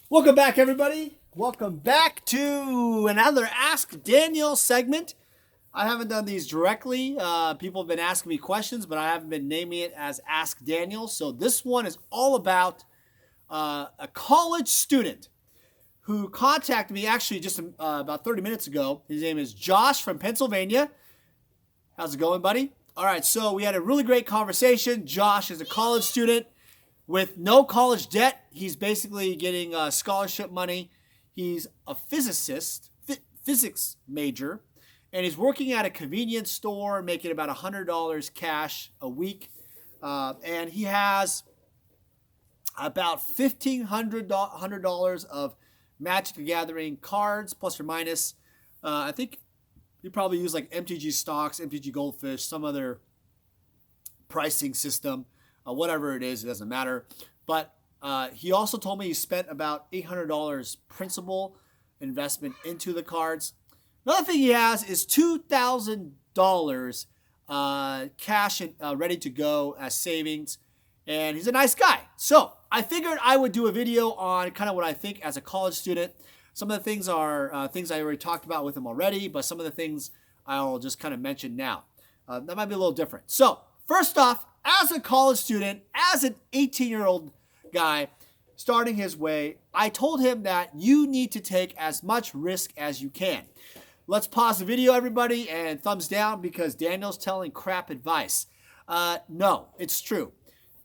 Welcome back, everybody. Welcome back to another Ask Daniel segment. I haven't done these directly. People have been asking me questions, but I haven't been naming it as Ask Daniel. So this one is all about a college student who contacted me actually just about 30 minutes ago. His name is Josh from Pennsylvania. How's it going, buddy? All right, so we had a really great conversation. Josh is a college student with no college debt. He's basically getting scholarship money. He's a physicist, physics major, and he's working at a convenience store, making about $100 cash a week. And he has about $1,500 of Magic the Gathering cards, plus or minus. I think he probably used like MTG stocks, MTG Goldfish, some other pricing system. Whatever it is, it doesn't matter. But he also told me he spent about $800 principal investment into the cards. Another thing he has is $2,000 cash ready to go as savings. And he's a nice guy. So I figured I would do a video on kind of what I think as a college student. Some of the things are things I already talked about with him already, but some of the things I'll just kind of mention now. That might be a little different. So first off, as a college student, as an 18-year-old guy starting his way, I told him that you need to take as much risk as you can. Let's pause the video, everybody, and thumbs down because Daniel's telling crap advice. No, it's true.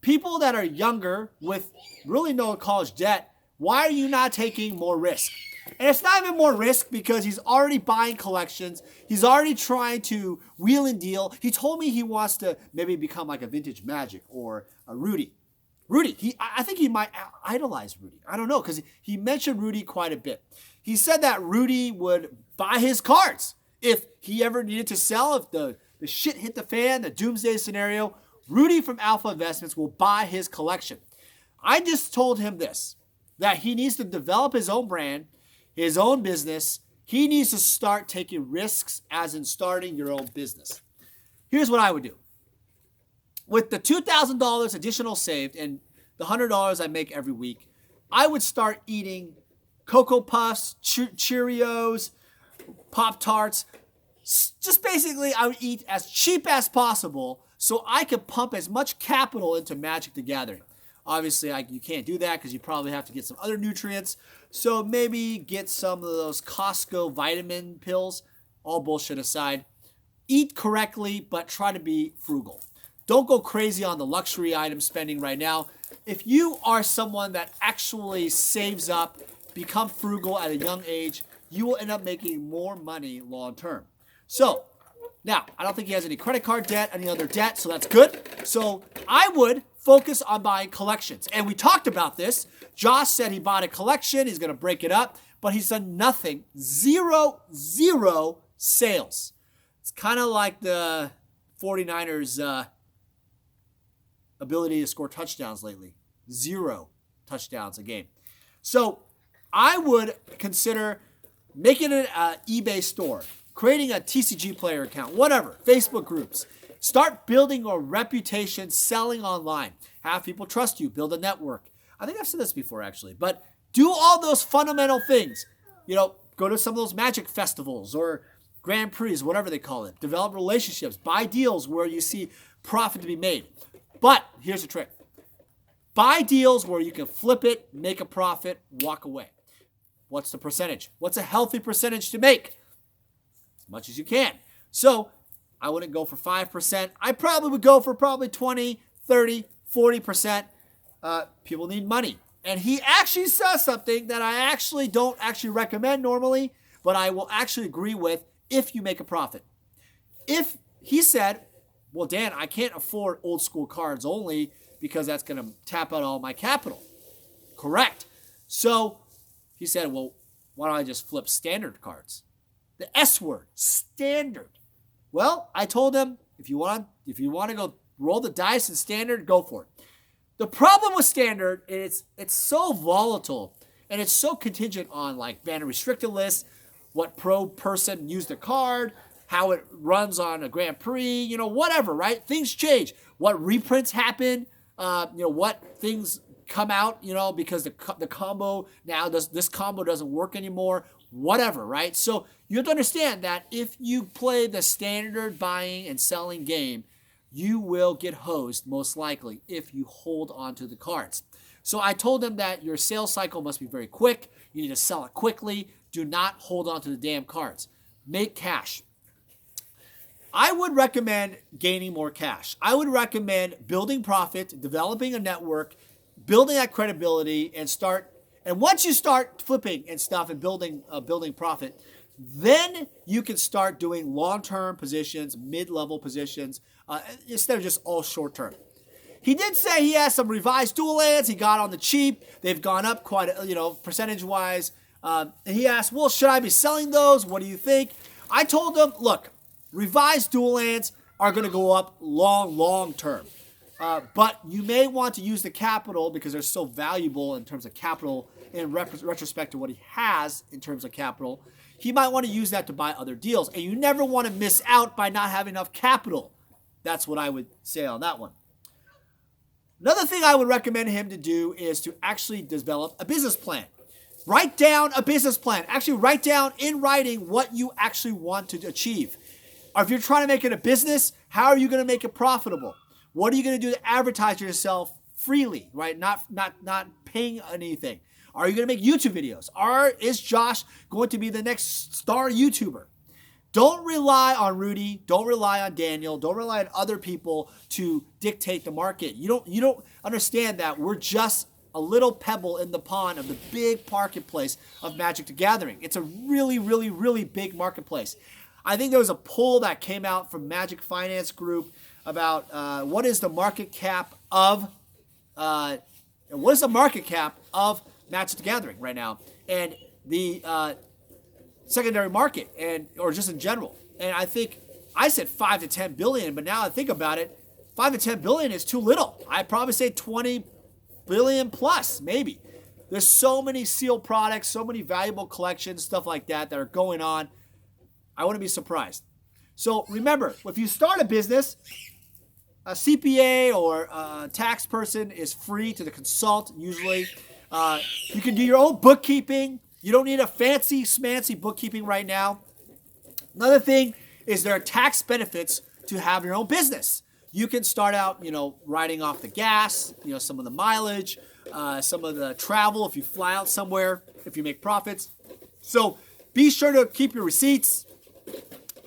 People that are younger with really no college debt, why are you not taking more risk? And it's not even more risk because he's already buying collections. He's already trying to wheel and deal. He told me he wants to maybe become like a vintage Magic or a RUDY. RUDY, I think he might idolize RUDY. I don't know because he mentioned RUDY quite a bit. He said that RUDY would buy his cards if he ever needed to sell, if the shit hit the fan, the doomsday scenario. RUDY from Alpha Investments will buy his collection. I just told him this, that he needs to develop his own brand, his own business. He needs to start taking risks, as in starting your own business. Here's what I would do. With the $2,000 additional saved and the $100 I make every week, I would start eating Cocoa Puffs, Cheerios, Pop-Tarts. Just basically, I would eat as cheap as possible so I could pump as much capital into Magic the Gathering. Obviously, you can't do that because you probably have to get some other nutrients. So maybe get some of those Costco vitamin pills. All bullshit aside. Eat correctly, but try to be frugal. Don't go crazy on the luxury item spending right now. If you are someone that actually saves up, become frugal at a young age, you will end up making more money long term. So, now, I don't think he has any credit card debt, any other debt, so that's good. So I would focus on buying collections. And we talked about this. Josh said he bought a collection. He's going to break it up. But he's done nothing. Zero sales. It's kind of like the 49ers' ability to score touchdowns lately. 0 touchdowns a game. So I would consider making an eBay store, creating a TCG player account, whatever, Facebook groups. Start building a reputation selling online. Have people trust you. Build a network. I think I've said this before, actually. But do all those fundamental things. You know, go to some of those Magic festivals or Grand Prix, whatever they call it. Develop relationships. Buy deals where you see profit to be made. But here's the trick. Buy deals where you can flip it, make a profit, walk away. What's the percentage? What's a healthy percentage to make? As much as you can. So I wouldn't go for 5%. I probably would go for probably 20, 30, 40%. People need money. And he actually says something that I actually don't actually recommend normally, but I will actually agree with if you make a profit. If he said, well, Dan, I can't afford old school cards only because that's going to tap out all my capital. Correct. So he said, well, why don't I just flip standard cards? The S word, standard. Well, I told him, if you want to go roll the dice in standard, go for it. The problem with standard is it's so volatile and it's so contingent on like banner restricted lists, what pro person used the card, how it runs on a Grand Prix, whatever, right? Things change. What reprints happen, what things come out, you know, because the combo now this combo doesn't work anymore, whatever, right? So you have to understand that if you play the standard buying and selling game, you will get hosed most likely if you hold on to the cards. So I told them that your sales cycle must be very quick. You need to sell it quickly. Do not hold on to the damn cards. Make cash. I would recommend gaining more cash. I would recommend building profit, developing a network, building that credibility, and once you start flipping and stuff and building profit, then you can start doing long-term positions, mid-level positions, instead of just all short-term. He did say he has some revised dual lands. He got on the cheap. They've gone up quite, percentage-wise. And he asked, well, should I be selling those? What do you think? I told him, look, revised dual lands are going to go up long term. But you may want to use the capital because they're so valuable in terms of capital in retrospect to what he has in terms of capital. He might want to use that to buy other deals. And you never want to miss out by not having enough capital. That's what I would say on that one. Another thing I would recommend him to do is to actually develop a business plan. Write down a business plan. Actually write down in writing what you actually want to achieve. Or if you're trying to make it a business, how are you going to make it profitable? What are you going to do to advertise yourself freely, right? Not paying anything. Are you going to make YouTube videos? Is Josh going to be the next star YouTuber? Don't rely on Rudy. Don't rely on Daniel. Don't rely on other people to dictate the market. You don't understand that we're just a little pebble in the pond of the big marketplace of Magic the Gathering. It's a really, really, really big marketplace. I think there was a poll that came out from Magic Finance Group about what is the market cap of Magic the Gathering right now, and the secondary market, or just in general. And I said 5 to 10 billion, but now I think about it, 5 to 10 billion is too little. I'd probably say 20 billion plus, maybe. There's so many sealed products, so many valuable collections, stuff like that are going on. I wouldn't be surprised. So remember, if you start a business, a CPA or a tax person is free to consult usually. You can do your own bookkeeping. You don't need a fancy, smancy bookkeeping right now. Another thing is there are tax benefits to have your own business. You can start out, writing off the gas, some of the mileage, some of the travel if you fly out somewhere, if you make profits. So be sure to keep your receipts.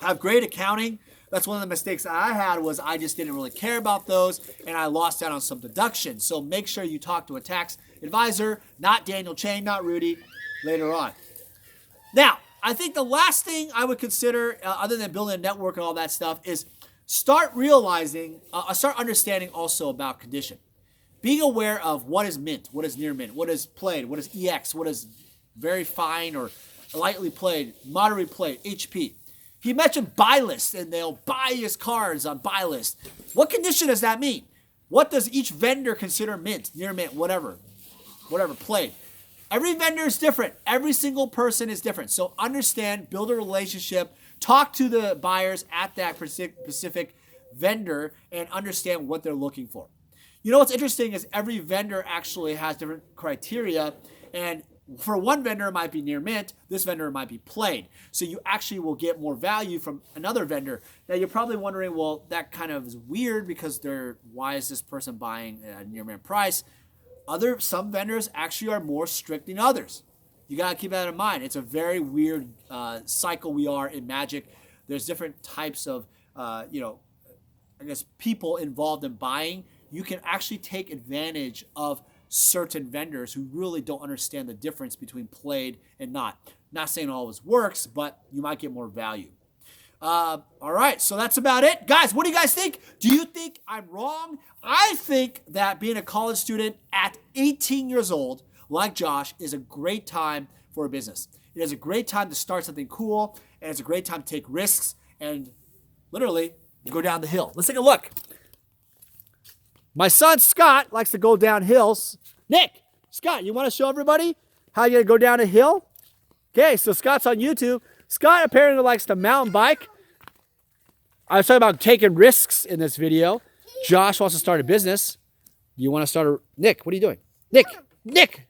Have great accounting. That's one of the mistakes I had was I just didn't really care about those, and I lost out on some deductions. So make sure you talk to a tax advisor, not Daniel Chang, not Rudy, later on. Now, I think the last thing I would consider, other than building a network and all that stuff, is start understanding also about condition. Being aware of what is mint, what is near mint, what is played, what is EX, what is very fine or lightly played, moderately played, HP. He mentioned BUYLIST, and they'll buy his cards on BUYLIST. What condition does that mean? What does each vendor consider mint, near mint, whatever played? Every vendor is different. Every single person is different. So understand, build a relationship, talk to the buyers at that specific vendor, and understand what they're looking for. What's interesting is every vendor actually has different criteria, and for one vendor, it might be near mint. This vendor might be played. So you actually will get more value from another vendor. Now, you're probably wondering, well, that kind of is weird because why is this person buying a near mint price? Some vendors actually are more strict than others. You got to keep that in mind. It's a very weird cycle we are in Magic. There's different types of, people involved in buying. You can actually take advantage of certain vendors who really don't understand the difference between played and not. Not saying it always works, but you might get more value. All right, so that's about it. Guys, what do you guys think? Do you think I'm wrong? I think that being a college student at 18 years old, like Josh, is a great time for a business. It is a great time to start something cool, and it's a great time to take risks and literally go down the hill. Let's take a look. My son, Scott, likes to go down hills. Nick, Scott, you want to show everybody how you're going to go down a hill? Okay, so Scott's on YouTube. Scott apparently likes to mountain bike. I was talking about taking risks in this video. Josh wants to start a business. You want to start Nick, what are you doing? Nick.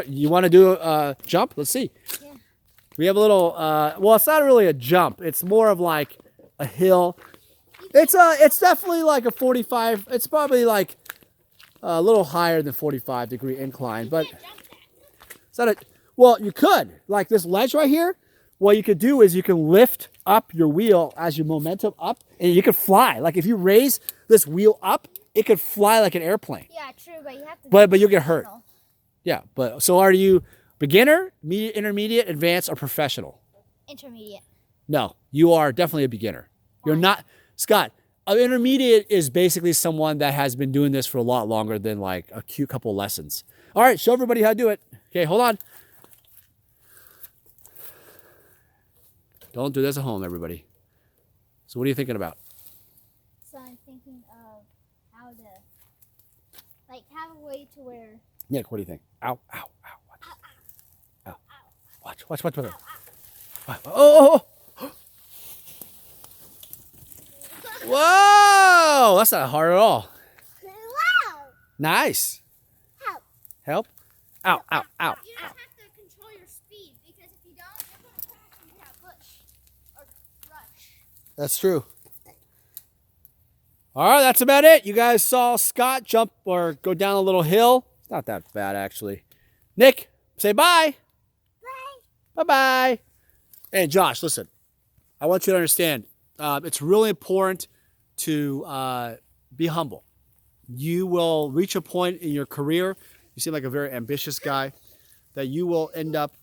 You want to do a jump? Let's see. Yeah. We have a little, well, it's not really a jump. It's more of like a hill. It's definitely like a 45. It's probably like a little higher than 45-degree incline, but it's not a, well, you could. Like this ledge right here, what you could do is you can lift up your wheel as your momentum up, and you could fly. Like if you raise this wheel up, it could fly like an airplane. Yeah, true, but you have to. But you'll get hurt. Yeah, but so are you beginner, intermediate, advanced, or professional? Intermediate. No, you are definitely a beginner. You're not, Scott. An intermediate is basically someone that has been doing this for a lot longer than like a cute couple lessons. All right, show everybody how to do it. Okay, hold on. Don't do this at home, everybody. So what are you thinking about? So I'm thinking of how to, like, have a way to where. Nick, what do you think? Ow, ow, ow. Watch. Ow. Watch. Ow, ow. Oh. Whoa, that's not hard at all. Wow. Nice. Help. Ow. You just have to control your speed, because if you don't, you're going to crash into that bush or rush. That's true. All right, that's about it. You guys saw Scott jump or go down a little hill. It's not that bad, actually. Nick, say bye. Bye. Bye-bye. Hey, Josh, listen. I want you to understand. It's really important to be humble. You will reach a point in your career, you seem like a very ambitious guy, that you will end up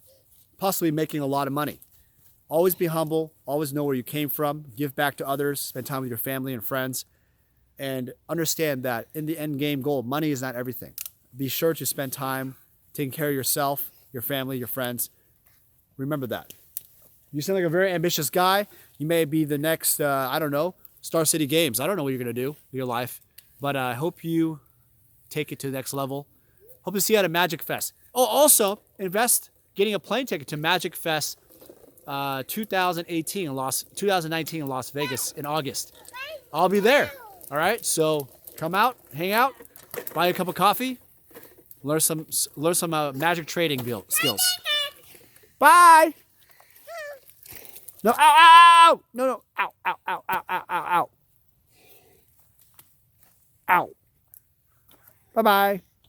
possibly making a lot of money. Always be humble. Always know where you came from. Give back to others. Spend time with your family and friends. And understand that in the end game goal, money is not everything. Be sure to spend time taking care of yourself, your family, your friends. Remember that. You seem like a very ambitious guy. You may be the next, I don't know, Star City Games. I don't know what you're going to do with your life. But I hope you take it to the next level. Hope to see you at a Magic Fest. Oh, also, invest getting a plane ticket to Magic Fest 2019 in Las Vegas in August. I'll be there. All right, so come out, hang out, buy a cup of coffee, learn some magic trading skills. Bye. No, ow, no, ow. Ow. Bye-bye.